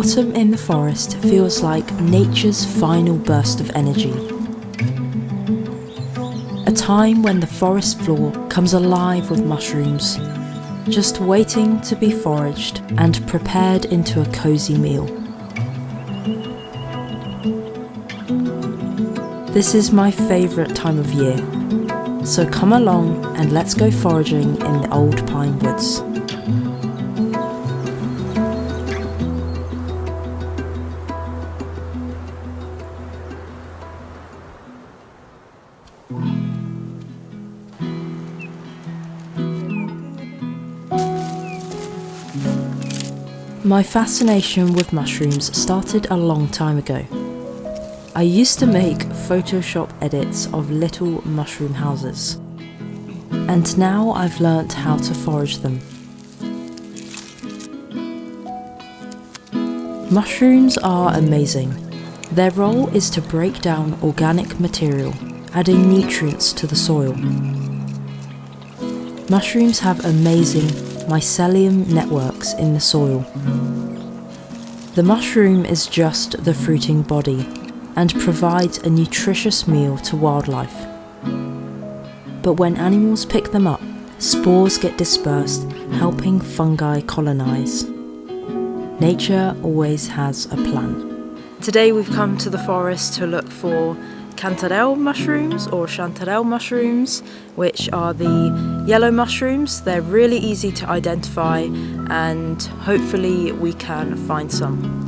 Autumn in the forest feels like nature's final burst of energy. A time when the forest floor comes alive with mushrooms, just waiting to be foraged and prepared into a cozy meal. This is my favourite time of year, so come along and let's go foraging in the old pine woods. My fascination with mushrooms started a long time ago. I used to make Photoshop edits of little mushroom houses, and now I've learnt how to forage them. Mushrooms are amazing. Their role is to break down organic material, adding nutrients to the soil. Mushrooms have amazing mycelium networks in the soil. The mushroom is just the fruiting body and provides a nutritious meal to wildlife. But when animals pick them up, spores get dispersed, helping fungi colonize. Nature always has a plan. Today we've come to the forest to look for cantarell mushrooms or chanterelle mushrooms, which are the yellow mushrooms. They're really easy to identify and hopefully we can find some.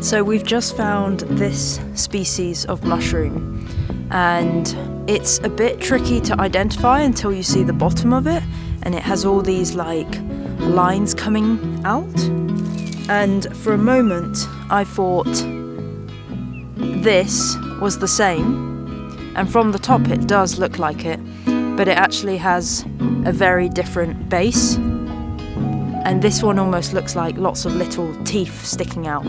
So we've just found this species of mushroom, and it's a bit tricky to identify until you see the bottom of it, and it has all these like lines coming out, and for a moment I thought this was the same, and from the top it does look like it, but it actually has a very different base, and this one almost looks like lots of little teeth sticking out.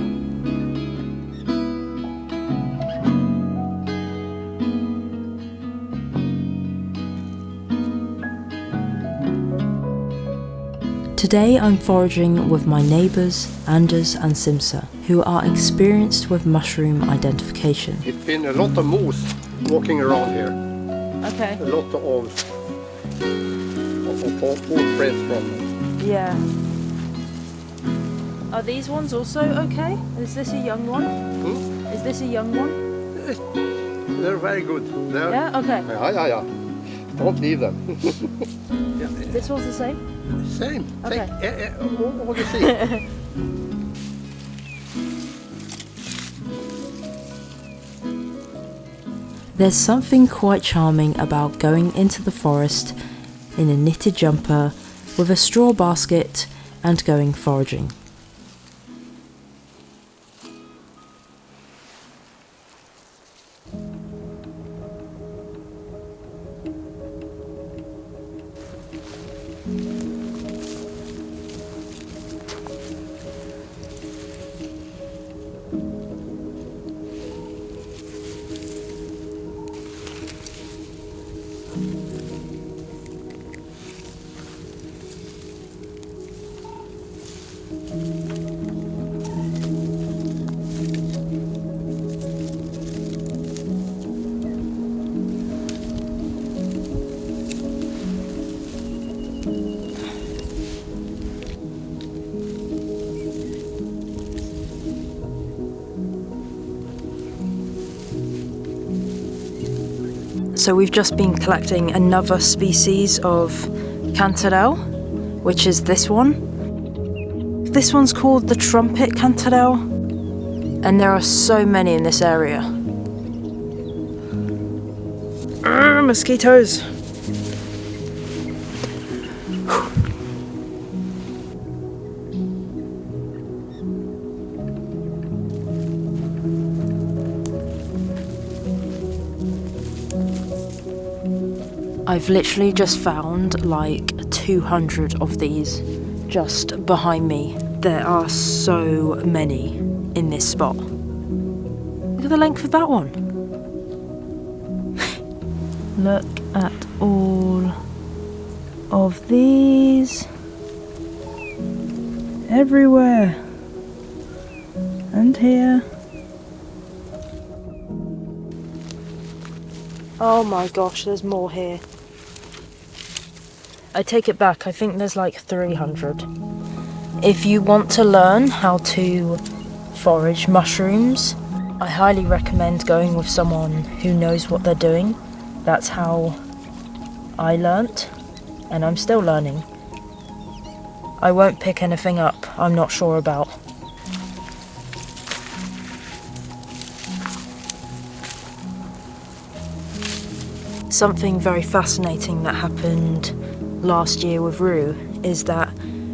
Today I'm foraging with my neighbours Anders and Simsa, who are experienced with mushroom identification. It's been a lot of moose walking around here. Okay. A lot of footprints from them. Yeah. Are these ones also okay? Is this a young one? Is this a young one? They're very good. Yeah, okay. Yeah. Don't leave them. This one's the same? Same. Okay. All the same. There's something quite charming about going into the forest in a knitted jumper with a straw basket and going foraging. So we've just been collecting another species of cantarell, which is this one. This one's called the trumpet cantarell, and there are so many in this area. Mosquitoes! I've literally just found like 200 of these just behind me. There are so many in this spot. Look at the length of that one. Look at all of these everywhere, and here. Oh my gosh, there's more here. I take it back, I think there's like 300. If you want to learn how to forage mushrooms, I highly recommend going with someone who knows what they're doing. That's how I learnt, and I'm still learning. I won't pick anything up I'm not sure about. Something very fascinating that happened last year with Rue is that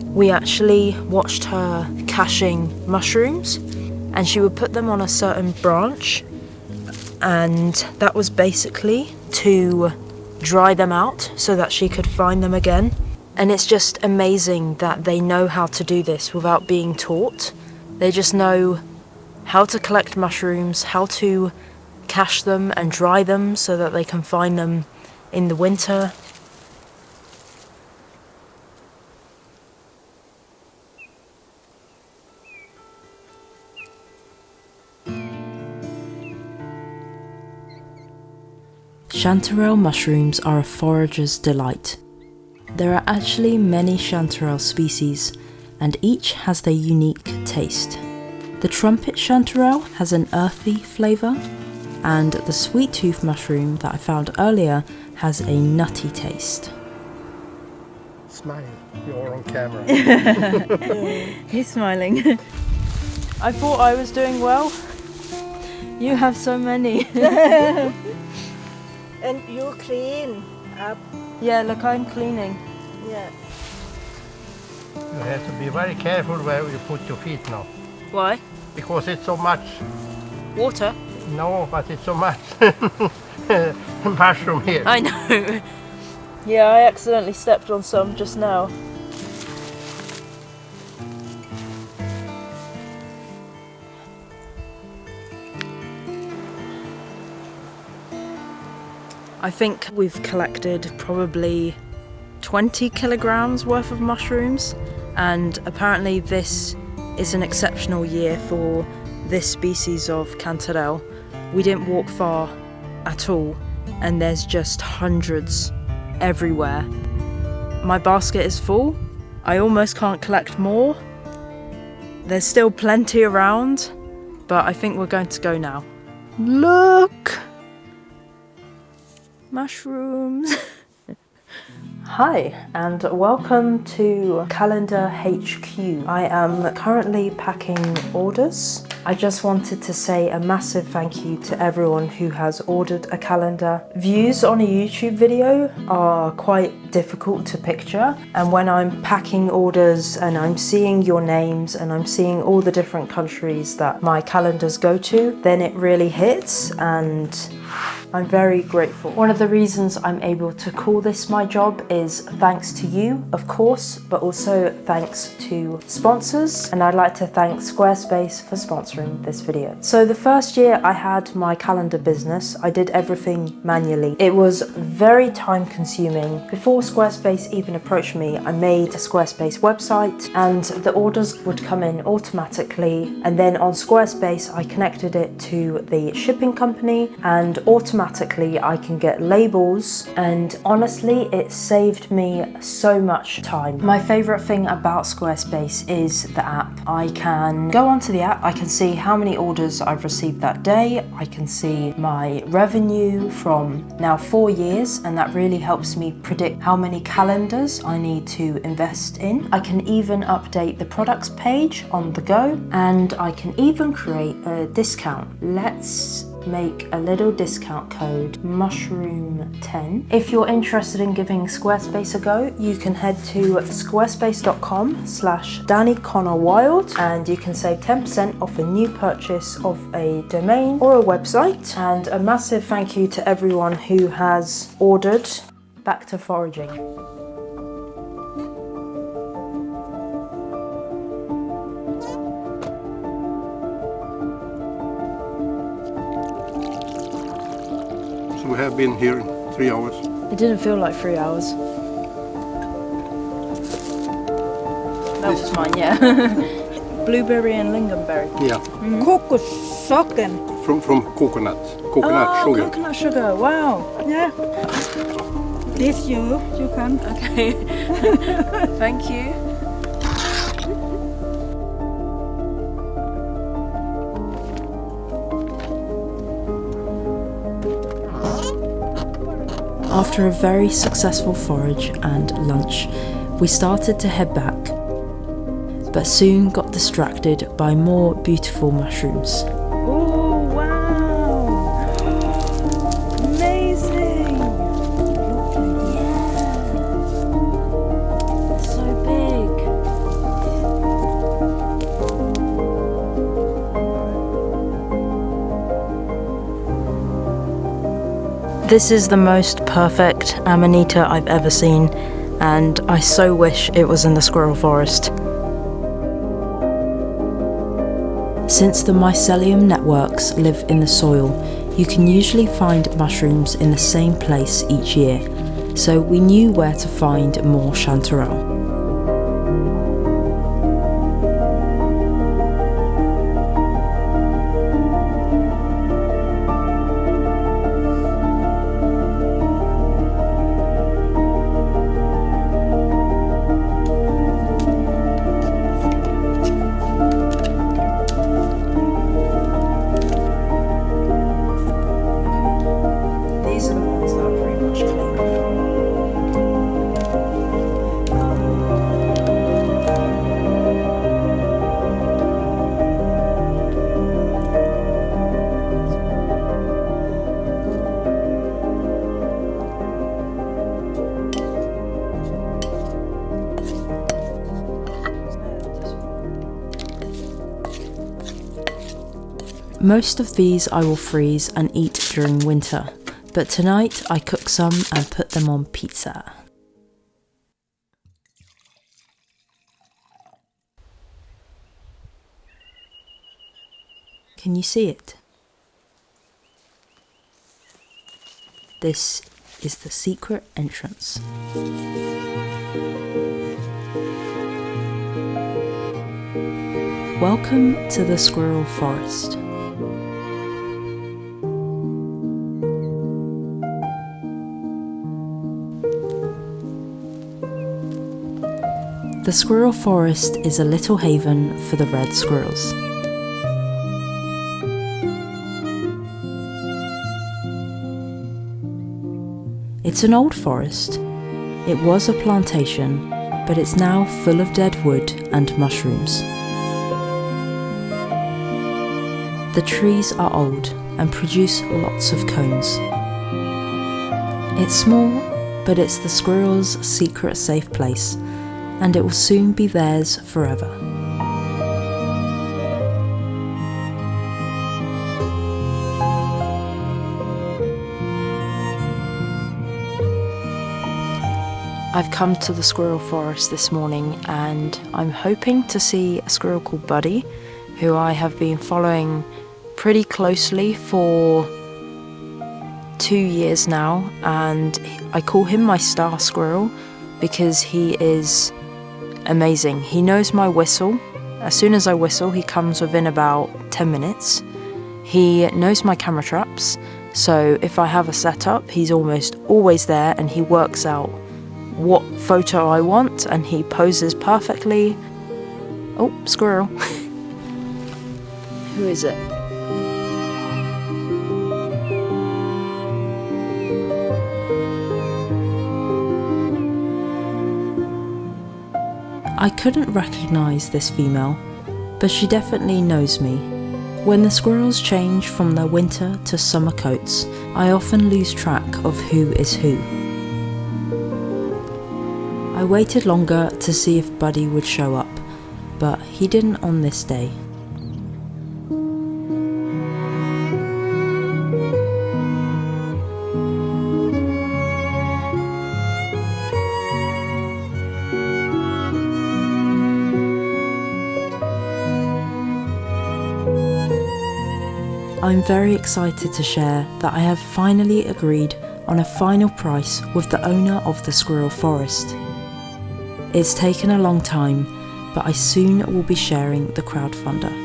we actually watched her caching mushrooms, and she would put them on a certain branch, and that was basically to dry them out so that she could find them again. And it's just amazing that they know how to do this without being taught. They just know how to collect mushrooms, how to cache them and dry them so that they can find them in the winter. Chanterelle mushrooms are a forager's delight. There are actually many chanterelle species, and each has their unique taste. The trumpet chanterelle has an earthy flavour, and the sweet tooth mushroom that I found earlier has a nutty taste. Smile, you're on camera. He's smiling. I thought I was doing well. You have so many. And you clean up. Yeah, look, I'm cleaning. Yeah. You have to be very careful where you put your feet now. Why? Because it's so much. Water? No, but it's so much mushroom here. I know. Yeah, I accidentally stepped on some just now. I think we've collected probably 20 kilograms worth of mushrooms, and apparently this is an exceptional year for this species of chanterelle. We didn't walk far at all, and there's just hundreds everywhere. My basket is full. I almost can't collect more. There's still plenty around, but I think we're going to go now. Look! Mushrooms. Hi, and welcome to Calendar HQ. I am currently packing orders. I just wanted to say a massive thank you to everyone who has ordered a calendar. Views on a YouTube video are quite difficult to picture, and when I'm packing orders and I'm seeing your names and I'm seeing all the different countries that my calendars go to, then it really hits, and I'm very grateful. One of the reasons I'm able to call this my job is thanks to you, of course, but also thanks to sponsors, and I'd like to thank Squarespace for sponsoring this video. So the first year I had my calendar business, I did everything manually. It was very time consuming. Before Squarespace even approached me, I made a Squarespace website and the orders would come in automatically, and then on Squarespace I connected it to the shipping company, and automatically I can get labels, and honestly it saved me so much time. My favorite thing about Squarespace is the app. I can go onto the app, I can see how many orders I've received that day, I can see my revenue from now 4 years, and that really helps me predict how many calendars I need to invest in. I can even update the products page on the go, and I can even create a discount. Let's make a little discount code, mushroom10. If you're interested in giving Squarespace a go, you can head to squarespace.com/daniconnorwild and you can save 10% off a new purchase of a domain or a website. And a massive thank you to everyone who has ordered. Back to foraging. We have been here 3 hours. It didn't feel like 3 hours. That was mine, yeah. Blueberry and lingonberry. Yeah, Kokos socken. from coconut Oh, sugar. coconut sugar, wow. Yeah. This you can. Okay, thank you. After a very successful forage and lunch, we started to head back, but soon got distracted by more beautiful mushrooms. Oh, wow! Amazing! Yeah! So big! This is the most perfect amanita I've ever seen, and I so wish it was in the squirrel forest. Since the mycelium networks live in the soil, you can usually find mushrooms in the same place each year, so we knew where to find more chanterelle. These are the ones that are pretty much clean. Most of these I will freeze and eat during winter, but tonight I cook some and put them on pizza. Can you see it? This is the secret entrance. Welcome to the squirrel forest. The squirrel forest is a little haven for the red squirrels. It's an old forest. It was a plantation, but it's now full of dead wood and mushrooms. The trees are old and produce lots of cones. It's small, but it's the squirrels' secret safe place, and it will soon be theirs forever. I've come to the squirrel forest this morning and I'm hoping to see a squirrel called Buddy, who I have been following pretty closely for 2 years now, and I call him my star squirrel because he is amazing. He knows my whistle. As soon as I whistle, he comes within about 10 minutes. He knows my camera traps, so if I have a setup, he's almost always there and he works out what photo I want and he poses perfectly. Oh, squirrel. Who is it? I couldn't recognise this female, but she definitely knows me. When the squirrels change from their winter to summer coats, I often lose track of who is who. I waited longer to see if Buddy would show up, but he didn't on this day. I'm very excited to share that I have finally agreed on a final price with the owner of the squirrel forest. It's taken a long time, but I soon will be sharing the crowdfunder.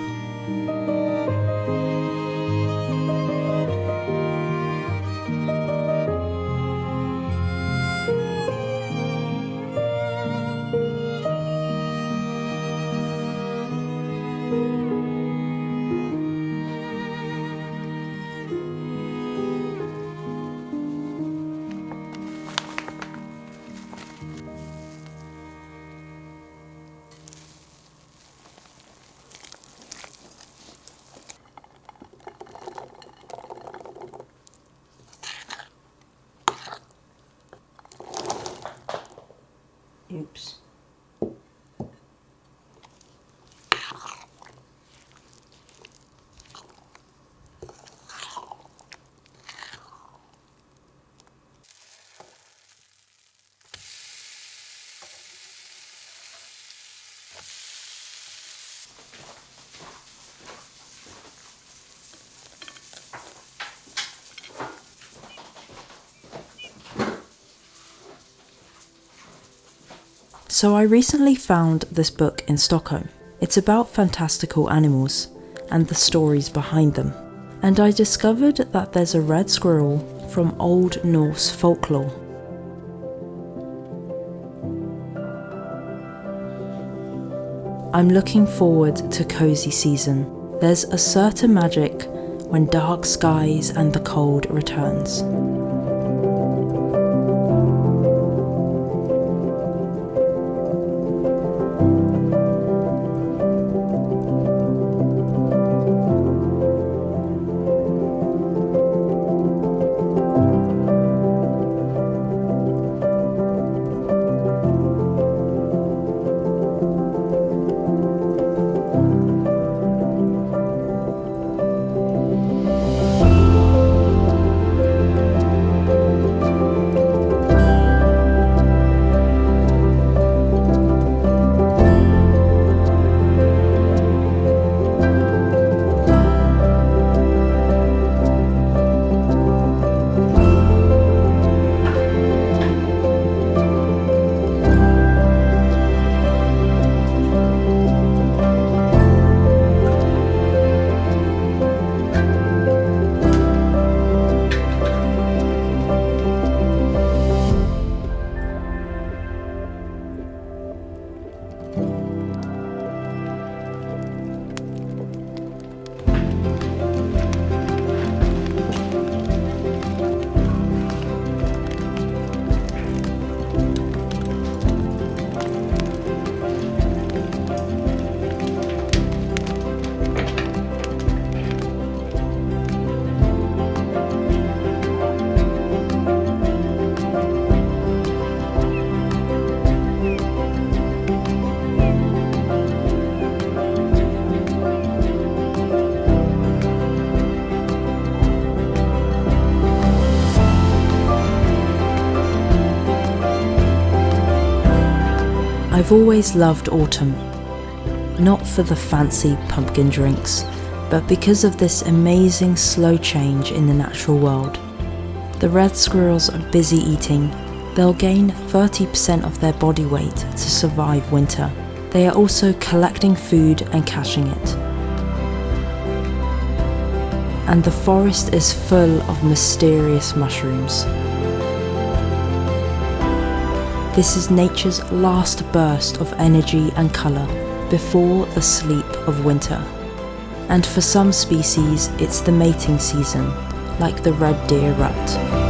Oops. So I recently found this book in Stockholm. It's about fantastical animals and the stories behind them. And I discovered that there's a red squirrel from Old Norse folklore. I'm looking forward to cozy season. There's a certain magic when dark skies and the cold returns. I've always loved autumn, not for the fancy pumpkin drinks, but because of this amazing slow change in the natural world. The red squirrels are busy eating. They'll gain 30% of their body weight to survive winter. They are also collecting food and caching it. And the forest is full of mysterious mushrooms. This is nature's last burst of energy and colour before the sleep of winter. And for some species, it's the mating season, like the red deer rut.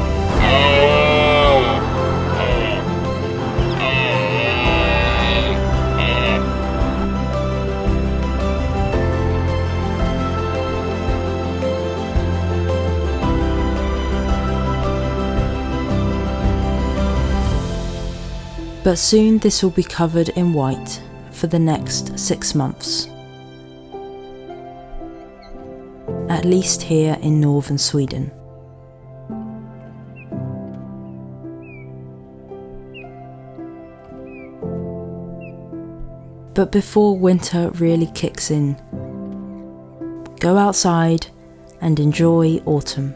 But soon this will be covered in white for the next 6 months. At least here in northern Sweden. But before winter really kicks in, go outside and enjoy autumn.